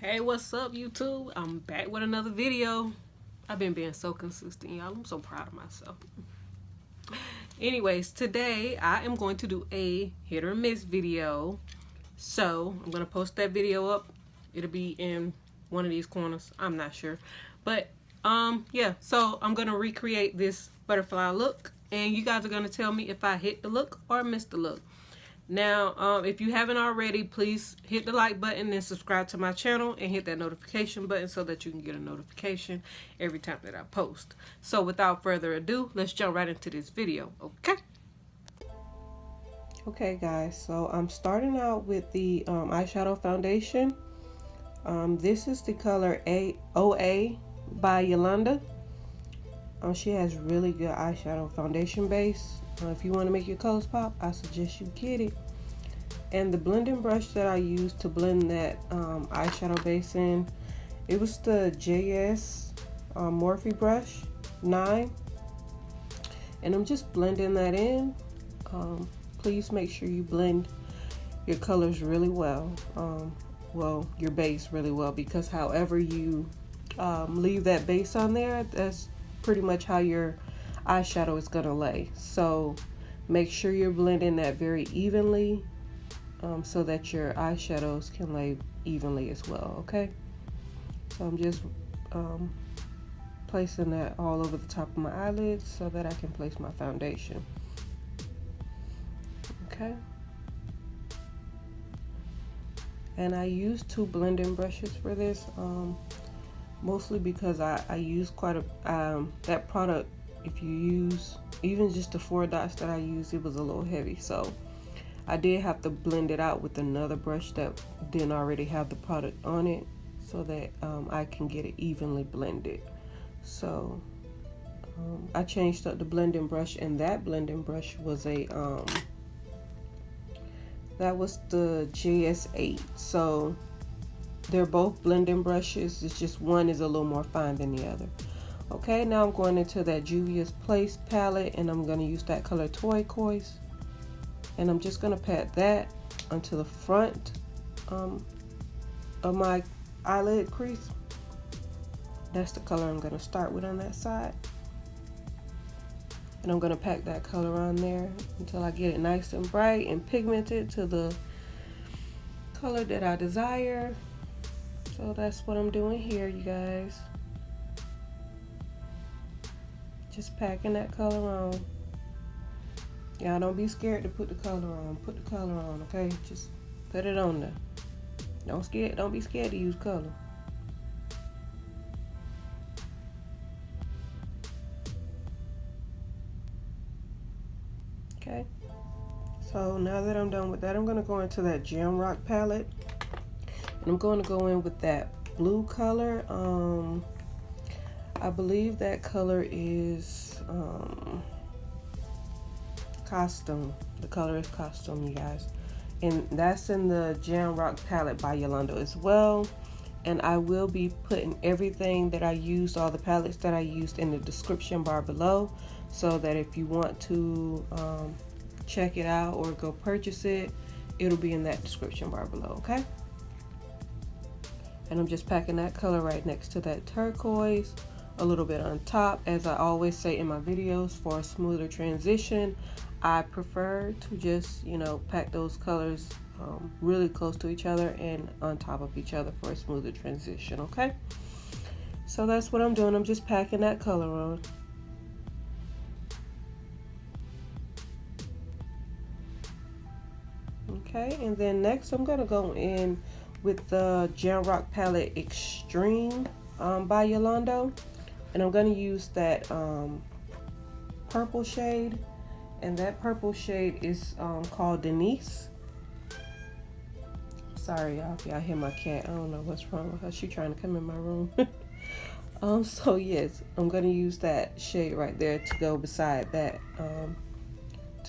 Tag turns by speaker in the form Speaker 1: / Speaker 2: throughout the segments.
Speaker 1: Hey, what's up, YouTube? I'm back with another video. I've been being so consistent, y'all. I'm so proud of myself. Anyways, today I am going to do a hit or miss video. So I'm gonna post that video up. It'll be in one of these corners. I'm not sure, but yeah. So I'm gonna recreate this butterfly look, and you guys are gonna tell me if I hit the look or missed the look. Now, if you haven't already, please hit the like button and subscribe to my channel and hit that notification button so that you can get a notification every time that I post. So without further ado, let's jump right into this video, okay? Okay guys, so I'm starting out with the eyeshadow foundation. This is the color OA by Yolondo. She has really good eyeshadow foundation base. If you want to make your colors pop, I suggest you get it. And the blending brush that I used to blend that eyeshadow base in, it was the JS Morphe brush 9. And I'm just blending that in. Please make sure you blend your colors really well. Well, your base really well, because however you leave that base on there, that's pretty much how your eyeshadow is gonna lay. So make sure you're blending that very evenly, so that your eyeshadows can lay evenly as well. Okay, so I'm just placing that all over the top of my eyelids so that I can place my foundation. Okay, and I use two blending brushes for this, mostly because I use quite a that product. If you use even just the 4 dots that I used, it was a little heavy, so I did have to blend it out with another brush that didn't already have the product on it, so that I can get it evenly blended. So I changed up the blending brush, and that blending brush was a that was the JS8. So they're both blending brushes. It's just one is a little more fine than the other. Okay, now I'm going into that Juvia's Place palette, and I'm going to use that color Turquoise, and I'm just going to pat that onto the front of my eyelid crease. That's the color I'm going to start with on that side, and I'm going to pack that color on there until I get it nice and bright and pigmented to the color that I desire. So that's what I'm doing here, you guys. Just packing that color on. Y'all don't be scared to put the color on. Put the color on, okay? Just put it on there. Don't be scared to use color. Okay. So now that I'm done with that, I'm gonna go into that Jamrock palette, and I'm going to go in with that blue color. I believe that color is Costume. The color is Costume, you guys, and that's in the Jamrock palette by Yolondo as well. And I will be putting everything that I used, all the palettes that I used, in the description bar below, so that if you want to check it out or go purchase it, it'll be in that description bar below. Okay, and I'm just packing that color right next to that turquoise, a little bit on top. As I always say in my videos, for a smoother transition, I prefer to just, you know, pack those colors really close to each other and on top of each other for a smoother transition. Okay, so that's what I'm doing. I'm just packing that color on. Okay, and then next I'm gonna go in with the Jamrock palette Extreme by Yolondo, and I'm going to use that purple shade, and that purple shade is called Denise. Sorry y'all if y'all hear my cat. I don't know what's wrong with her. She's trying to come in my room. So yes, I'm going to use that shade right there to go beside that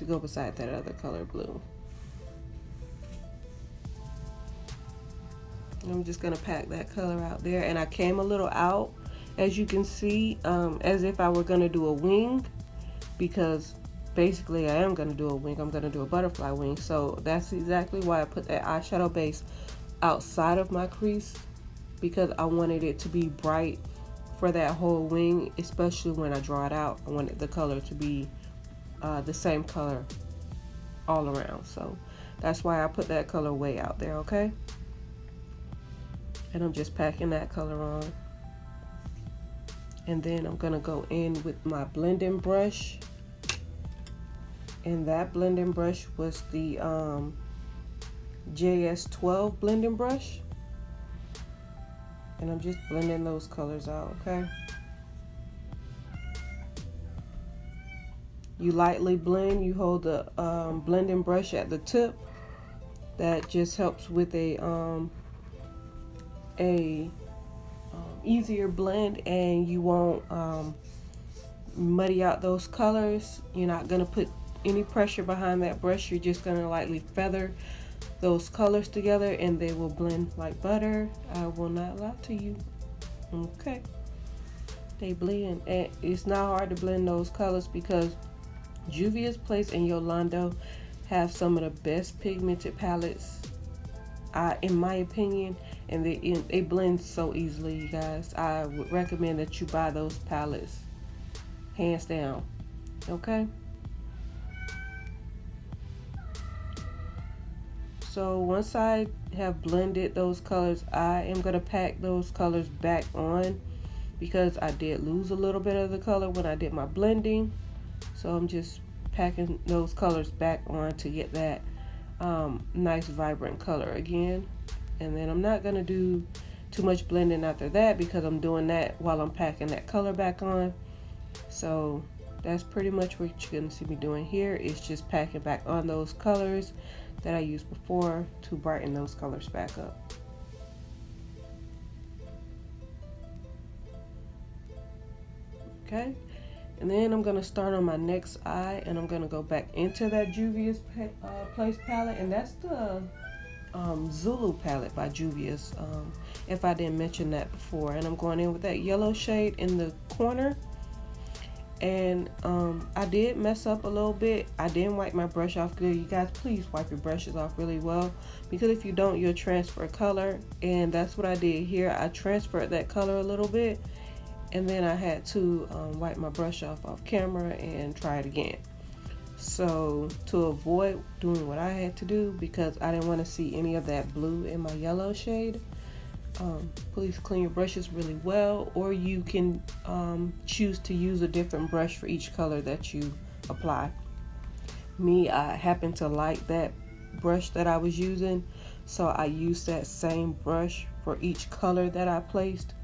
Speaker 1: other color blue. I'm just gonna pack that color out there, and I came a little out, as you can see, as if I were gonna do a wing, because basically I am gonna do a wing. I'm gonna do a butterfly wing. So that's exactly why I put that eyeshadow base outside of my crease, because I wanted it to be bright for that whole wing, especially when I draw it out. I wanted the color to be the same color all around. So that's why I put that color way out there, okay? And I'm just packing that color on. And then I'm gonna go in with my blending brush. And that blending brush was the JS12 blending brush. And I'm just blending those colors out, okay? You lightly blend, you hold the blending brush at the tip. That just helps with a easier blend, and you won't muddy out those colors. You're not gonna put any pressure behind that brush. You're just gonna lightly feather those colors together and they will blend like butter. I will not lie to you. Okay, they blend, and it's not hard to blend those colors because Juvia's Place and Yolondo have some of the best pigmented palettes, in my opinion, and they blend so easily, you guys. I would recommend that you buy those palettes, hands down. Okay. So once I have blended those colors, I am going to pack those colors back on because I did lose a little bit of the color when I did my blending. So I'm just packing those colors back on to get that nice vibrant color again. And then I'm not going to do too much blending after that because I'm doing that while I'm packing that color back on. So that's pretty much what you're going to see me doing here, is just packing back on those colors that I used before to brighten those colors back up. Okay, and then I'm going to start on my next eye, and I'm going to go back into that Juvia's Place palette, and that's the Zulu palette by Juvia's, if I didn't mention that before. And I'm going in with that yellow shade in the corner. And I did mess up a little bit. I didn't wipe my brush off good. You guys, please wipe your brushes off really well, because if you don't, you'll transfer color. And that's what I did here. I transferred that color a little bit, and then I had to wipe my brush off camera and try it again. So to avoid doing what I had to do, because I didn't want to see any of that blue in my yellow shade, please clean your brushes really well, or you can choose to use a different brush for each color that you apply. Me, I happen to like that brush that I was using, so I used that same brush for each color that I placed,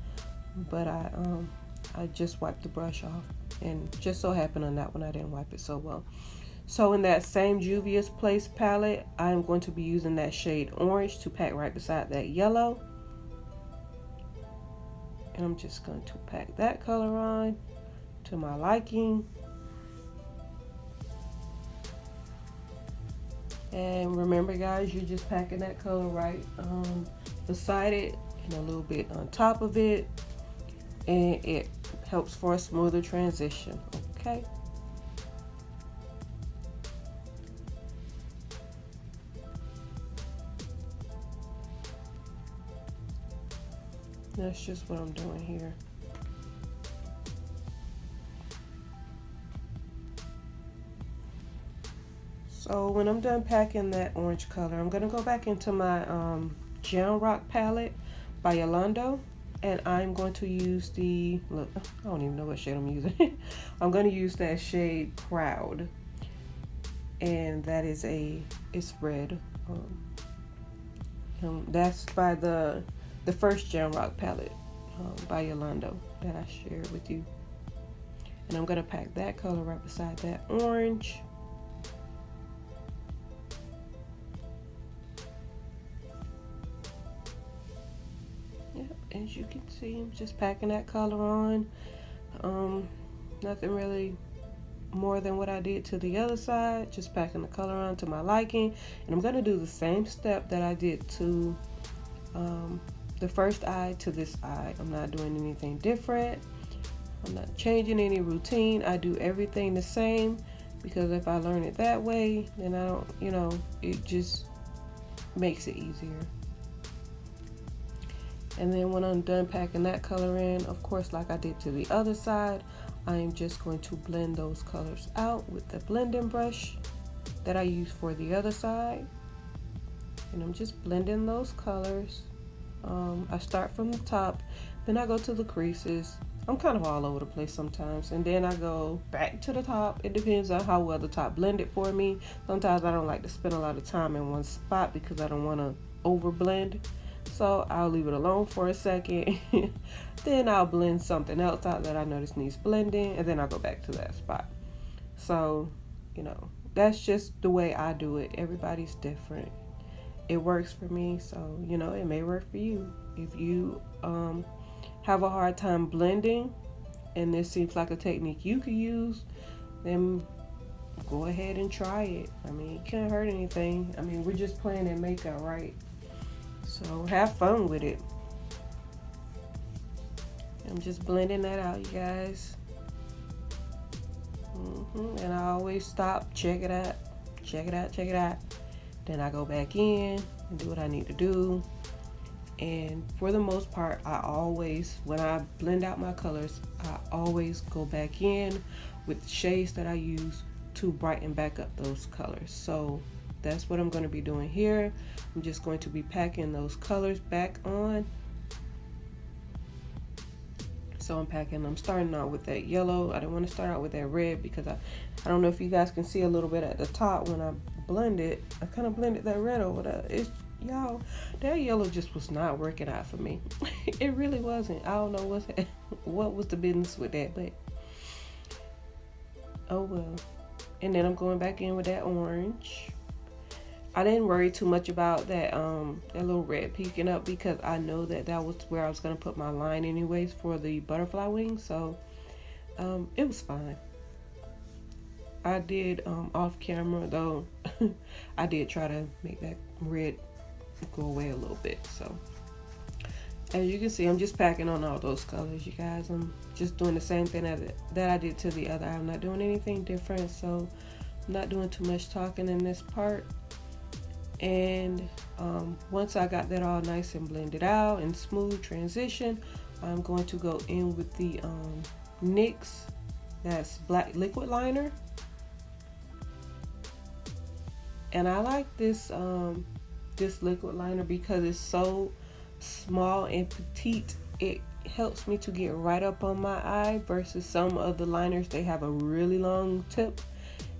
Speaker 1: but I just wiped the brush off, and just so happened on that one I didn't wipe it so well. So in that same Juvia's Place palette, I'm going to be using that shade orange to pack right beside that yellow. And I'm just going to pack that color on to my liking. And remember, guys, you're just packing that color right beside it and a little bit on top of it. And it helps for a smoother transition, okay? That's just what I'm doing here. So when I'm done packing that orange color, I'm going to go back into my Jamrock palette by Yolondo, and I'm going to use the, look, I don't even know what shade I'm using. I'm going to use that shade Crowd, and that is it's red. That's by the first Jamrock palette by Yolondo that I shared with you. And I'm going to pack that color right beside that orange. Yep, as you can see, I'm just packing that color on. Nothing really more than what I did to the other side, just packing the color on to my liking. And I'm going to do the same step that I did to the first eye to this eye. I'm not doing anything different. I'm not changing any routine. I do everything the same, because if I learn it that way, then I don't, it just makes it easier. And then when I'm done packing that color in, of course, like I did to the other side, I am just going to blend those colors out with the blending brush that I used for the other side. And I'm just blending those colors. I start from the top, then I go to the creases. I'm kind of all over the place sometimes, and then I go back to the top. It depends on how well the top blended for me. Sometimes I don't like to spend a lot of time in one spot because I don't want to over blend, so I'll leave it alone for a second. Then I'll blend something else out that I notice needs blending, and then I'll go back to that spot. So, you know, that's just the way I do it. Everybody's different. It works for me, so you know, it may work for you. If you have a hard time blending and this seems like a technique you could use, then go ahead and try it. I mean, it can't hurt anything. I mean, we're just playing in makeup, right? So have fun with it. I'm just blending that out, you guys. And I always stop, check it out, check it out, check it out. Then I go back in and do what I need to do. And for the most part, I always, when I blend out my colors, I always go back in with the shades that I use to brighten back up those colors. So that's what I'm going to be doing here. I'm just going to be packing those colors back on. So I'm starting out with that yellow. I didn't want to start out with that red because I don't know if you guys can see a little bit at the top when I blend it. I kind of blended that red over there. Y'all, that yellow just was not working out for me. It really wasn't. I don't know what was the business with that, but oh well. And then I'm going back in with that orange. I didn't worry too much about that that little red peeking up because I know that was where I was going to put my line anyways for the butterfly wings, so it was fine. I did off camera though, I did try to make that red go away a little bit. So as you can see, I'm just packing on all those colors, you guys. I'm just doing the same thing that I did to the other. I'm not doing anything different, so I'm not doing too much talking in this part. And once I got that all nice and blended out and smooth transition, I'm going to go in with the NYX, that's black liquid liner. And I like this this liquid liner because it's so small and petite. It helps me to get right up on my eye versus some of the liners, they have a really long tip.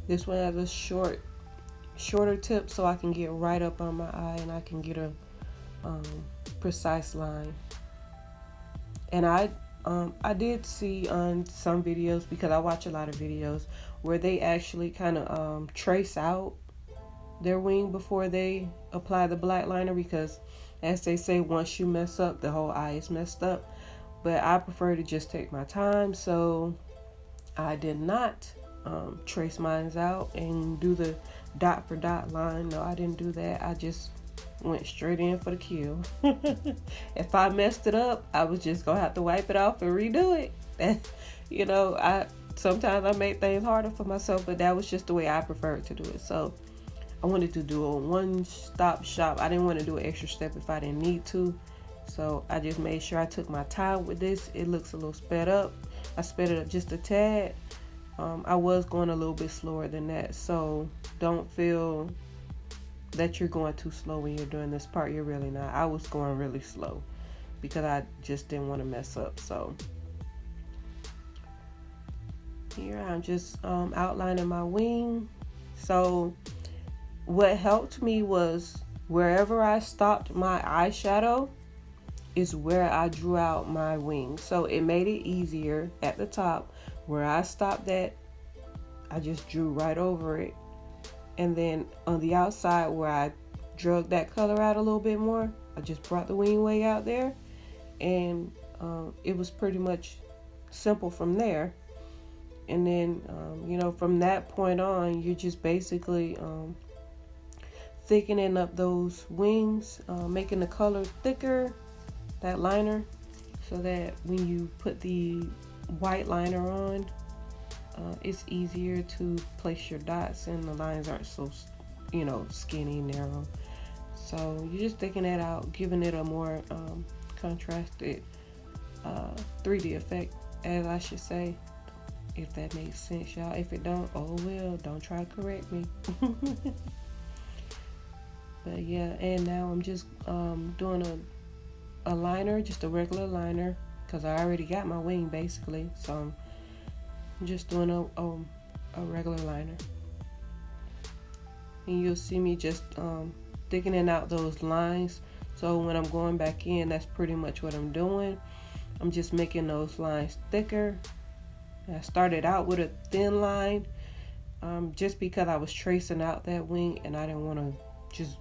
Speaker 1: This one has a shorter tip, so I can get right up on my eye and I can get a precise line. And I did see on some videos, because I watch a lot of videos, where they actually kind of trace out their wing before they apply the black liner, because as they say, once you mess up, the whole eye is messed up. But I prefer to just take my time, so I did not trace mine out and do the dot for dot line. No, I didn't do that. I just went straight in for the kill. If I messed it up, I was just gonna have to wipe it off and redo it. You know, sometimes I make things harder for myself, but that was just the way I preferred to do it. So I wanted to do a one-stop shop. I didn't want to do an extra step if I didn't need to. So I just made sure I took my time with this. It looks a little sped up. I sped it up just a tad. I was going a little bit slower than that, so don't feel that you're going too slow when you're doing this part. You're really not. I was going really slow because I just didn't want to mess up. So here I'm just outlining my wing. So what helped me was wherever I stopped my eyeshadow is where I drew out my wing. So it made it easier at the top. Where I stopped that, I just drew right over it. And then on the outside where I drug that color out a little bit more, I just brought the wing way out there. And it was pretty much simple from there. And then, you know, from that point on, you're just basically thickening up those wings, making the color thicker, that liner, so that when you put the white liner on, it's easier to place your dots and the lines aren't so, you know, skinny, narrow. So you're just taking that out, giving it a more contrasted 3D effect, as I should say, if that makes sense, y'all. If it don't, oh well, don't try to correct me. But yeah, and now I'm just doing a liner, just a regular liner, because I already got my wing basically, so I'm just doing a regular liner. And you'll see me just thickening out those lines. So when I'm going back in, that's pretty much what I'm doing. I'm just making those lines thicker. I started out with a thin line just because I was tracing out that wing and I didn't want to just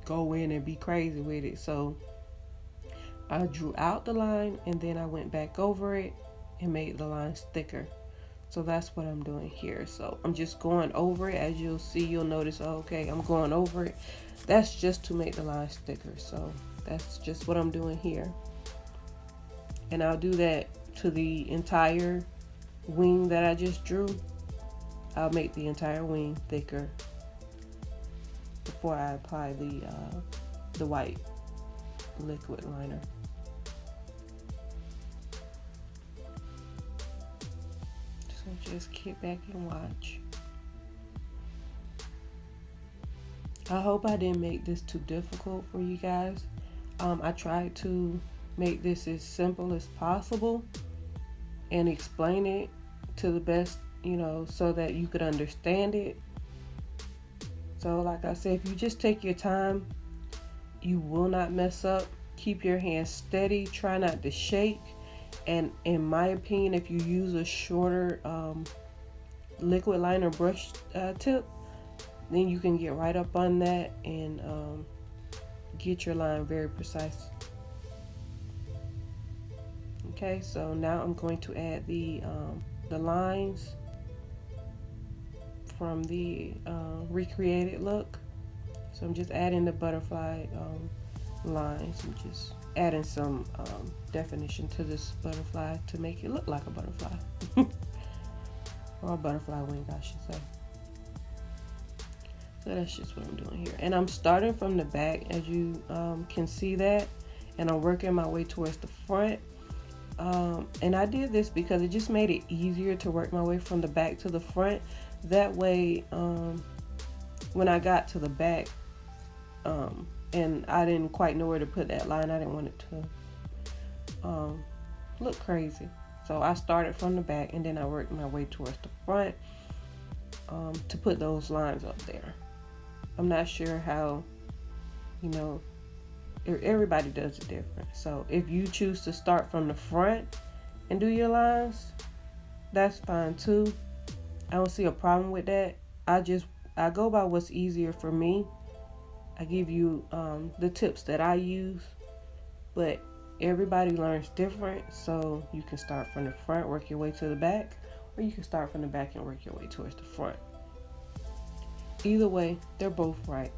Speaker 1: go in and be crazy with it. So I drew out the line and then I went back over it and made the lines thicker. So that's what I'm doing here. So I'm just going over it. As you'll see, you'll notice, oh, okay, I'm going over it. That's just to make the lines thicker. So that's just what I'm doing here. And I'll do that to the entire wing that I just drew. I'll make the entire wing thicker before I apply the white liquid liner. So just kick back and watch. I hope I didn't make this too difficult for you guys. I tried to make this as simple as possible and explain it to the best, so that you could understand it. So like I said, if you just take your time, you will not mess up. Keep your hands steady, try not to shake. And in my opinion, if you use a shorter liquid liner brush tip, then you can get right up on that and get your line very precise. Okay, so now I'm going to add the lines from the recreated look. So I'm just adding the butterfly lines. I'm just adding some definition to this butterfly to make it look like a butterfly. Or a butterfly wing, I should say. So that's just what I'm doing here. And I'm starting from the back, as you can see that. And I'm working my way towards the front. And I did this because it just made it easier to work my way from the back to the front. That way, when I got to the back, and I didn't quite know where to put that line, I didn't want it to look crazy. So I started from the back and then I worked my way towards the front to put those lines up there. I'm not sure how, everybody does it different. So if you choose to start from the front and do your lines, that's fine too. I don't see a problem with that. I go by what's easier for me. I give you the tips that I use, but everybody learns different. So you can start from the front, work your way to the back, or you can start from the back and work your way towards the front. Either way, they're both right.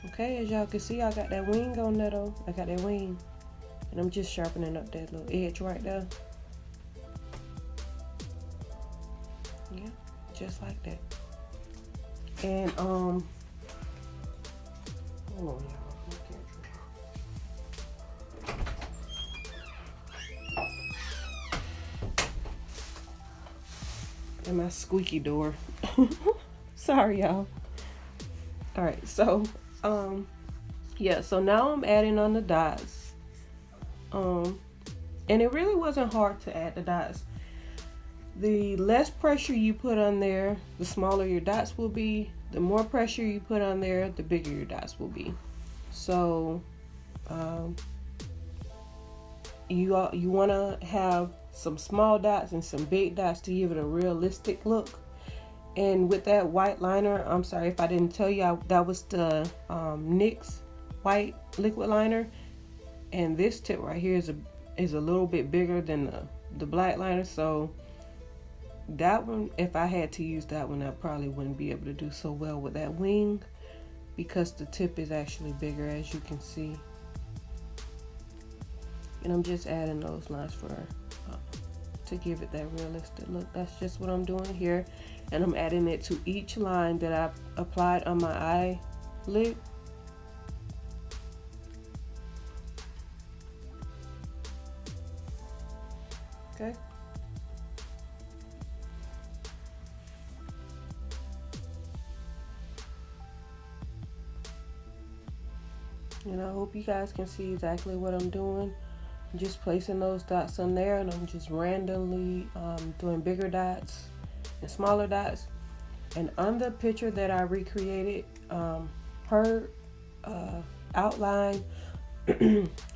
Speaker 1: Okay, as y'all can see, I got that wing on there though. I got that wing. And I'm just sharpening up that little edge right there. Yeah, just like that. And hold on, y'all. And my squeaky door. Sorry, y'all. All right, so yeah, so now I'm adding on the dots. And it really wasn't hard to add the dots. The less pressure you put on there, the smaller your dots will be. The more pressure you put on there, the bigger your dots will be. So you want to have some small dots and some big dots to give it a realistic look. And with that white liner, I'm sorry if I didn't tell you, that was the NYX white liquid liner. And this tip right here is a little bit bigger than the black liner. So that one, if I had to use that one, I probably wouldn't be able to do so well with that wing because the tip is actually bigger, as you can see. And I'm just adding those lines to give it that realistic look. That's just what I'm doing here. And I'm adding it to each line that I applied on my eyelid. Okay. And I hope you guys can see exactly what I'm doing. I'm just placing those dots on there, and I'm just randomly doing bigger dots and smaller dots. And on the picture that I recreated, her outline,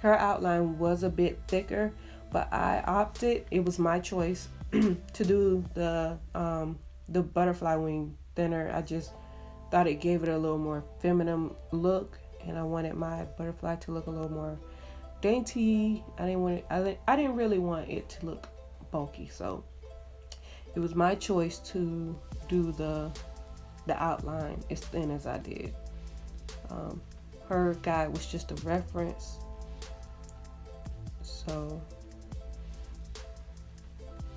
Speaker 1: her outline was a bit thicker, but I opted, it was my choice, to do the butterfly wing thinner. I just thought it gave it a little more feminine look, and I wanted my butterfly to look a little more dainty. I didn't really want it to look bulky, so it was my choice to do the outline as thin as I did. Her guide was just a reference, so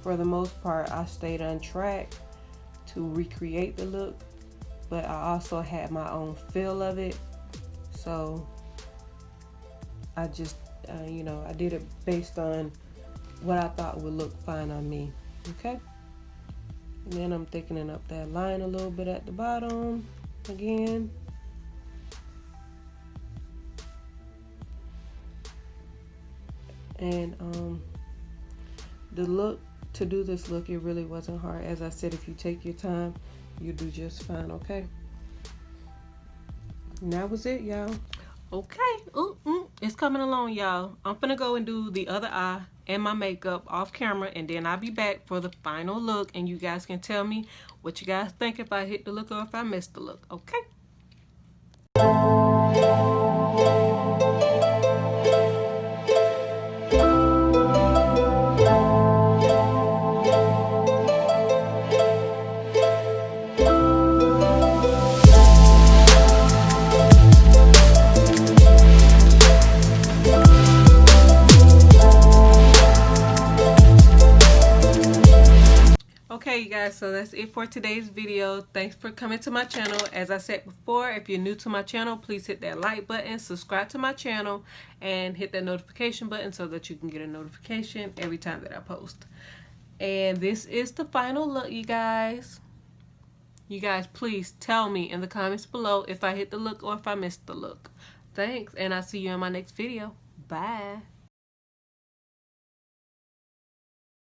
Speaker 1: for the most part I stayed on track to recreate the look, but I also had my own feel of it, so I just you know, I did it based on what I thought would look fine on me. Okay, and then I'm thickening up that line a little bit at the bottom again. And the look, to do this look, it really wasn't hard. As I said, if you take your time, you do just fine. Okay, and that was it, y'all. Okay, it's coming along, y'all. I'm gonna go and do the other eye and my makeup off camera, and then I'll be back for the final look, and you guys can tell me what you guys think, if I hit the look or if I missed the look. Okay. Okay, you guys, so that's it for today's video. Thanks for coming to my channel. As I said before, if you're new to my channel, please hit that like button, subscribe to my channel, and hit that notification button so that you can get a notification every time that I post. And this is the final look, you guys. You guys, please tell me in the comments below if I hit the look or if I missed the look. Thanks, and I'll see you in my next video. Bye.